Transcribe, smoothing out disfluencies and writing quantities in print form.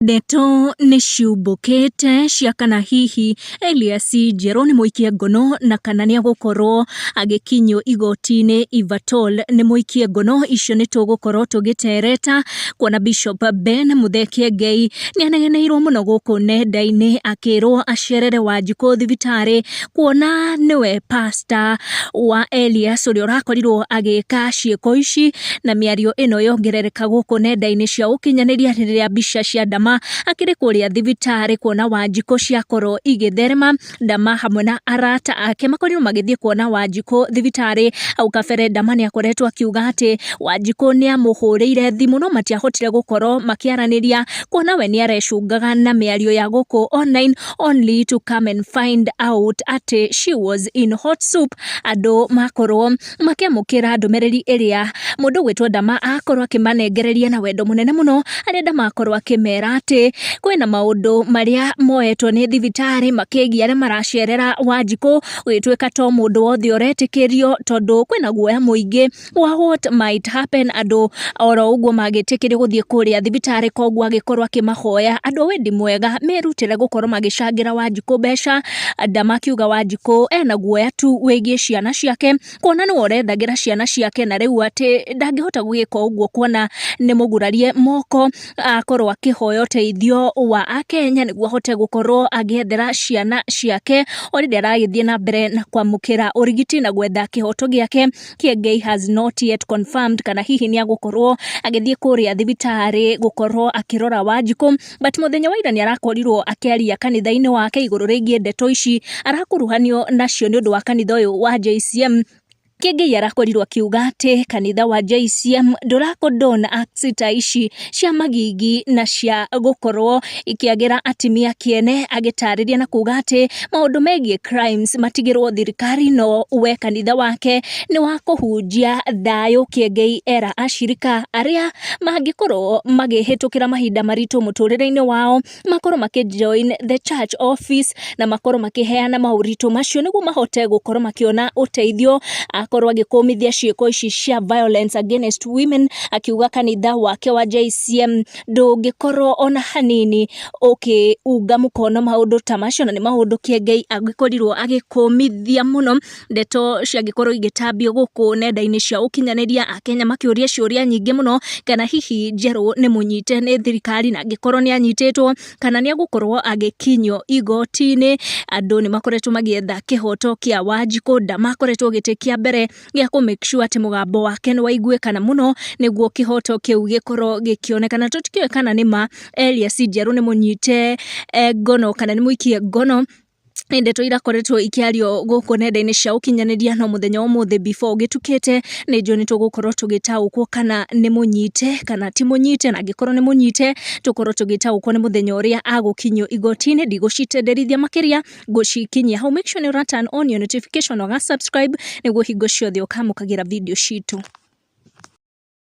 Ndeto niciumbukite cia kana hihi Elias Njeru ni muikie ngono na kana ni agukorwo agikinywo igoti-ini Ivatol ni muikie ngono icio ni tugukorwo tugitereta kuona Bishop Ben Muthekie Ngei ni anegeneirwo muno guku nenda-ini akirwo acerere Wanjiku thibitari kuona niwe pastor wa Elias uria urakorirwo agika ciiko ici na miario ino yongerereka guku nenda-ini cia ukinyaniria riria mbica cia Ndama akiri kuria thibitari kuona Wanjiku ciakorwo igitherema. Ndama hamwe na arata ake makorirwo magithie kuona Wanjiku thibitari au kabere. Ndama ni akoretwo akiuga ati Wanjiku ni amuhurire thimu no matiahotire gukorwo makiaraniria kuona we ni arecungaga na miario ya guku online only to come and find out ati she was in hot soup. Andu makorwo makiamukira ndumereri iria mundu gwitwo Ndama akorwo akimanengereria na wendo munene muno, aria Ndama akorwo akimera ati kwina maundu maria moetwo ni thibitari makigia aria maracerera Wanjiku gwitwika to mundu wothe uretikirio tondu kwina guoya muingi wa what might happen. Andu oro uguo magitikirio guthie kuria thibitari koguo agikorwo akimahoya andu wendi mwega merutire gukorwo magicangira Wanjiku mbeca. Ndama akiuga Wanjiku ena guoya tu wigie ciana ciake kuona ni urethagira ciana ciake na riu ati ndangihota gwika uguo kuona ni mugurarie moko akorwo akihoya uteithio wa Akenya niguo ahote gukorwo agiethera ciana ciake oridi aragithie na mbere na kwamukira urigiti na gwetha kihoto giake. Ngei has not yet confirmed kana hihi ni agukorwo agithie kuria thibitari gukorwo akirora Wanjiku, but muthenya wa ira ni arakorirwo akiaria kanitha-ini wake iguru rigie ndeto ici arakuruhanio nacio ni undu wa kanitha uyu wa JCM. Ngei arakorirwo akiuga ati kanitha wa JCM ndurakodona acts ta ici cia magigi na cia gukorwo ikiagira atimia kiene, agitariria na kuga ati maundu megie crimes matigirwo thirikari no we kanitha wake ni wa kuhunjia thayu. Ngei era ashirika aria mangikorwo magihitukira mahinda maritu muturire-ini wao makorwo makijoin the church office na makorwo makiheana mauritu macio niguo mahote gukorwo makiona uteithio. Akorwo agikumithia ciiko ici cia violence against women, akiuga kanitha wake wa JCM ndungikorwo ona hanini ukiunga mukono maundu ta macio na ni maundu Ngei agikorirwo agikumithia muno. Ndeto ciagikorwo igitambio guku nenda-ini cia ukinyaniria, Akenya makiuria ciuria nyingi muno kana hihi Njeru ni munyite ni thirikari na angikorwo ni anyititwo kana ni agukorwo agikinywo igoti-ini. Andu ni makoretwo magietha kihoto kia Wanjiku. Ndama akoretwo gitikia mbere gia ku make sure ati mugambo wake ni waiguikana muno niguo kihoto kiu gikorwo gikionekana. Tutikiwe kana ni ma Elias Njeru ni munyite ngono kana ni muikie ngono. Ndeto irakoretwo ikiario guku nenda-ini cia ukinyaniria no muthenya umuthi before gitukite ni joni tugukorwo tugitaukwo kana ni munyite kana ti munyite, na angikorwo ni munyite tukorwo tugitaukwo ni muthenya uria agukinywo igoti-ini. Ndigucitenderithia makiria gucikinyia hau. Make sure ni ura turn on your notification na subscribe niguo hingo ciothe ukamukagira video citu.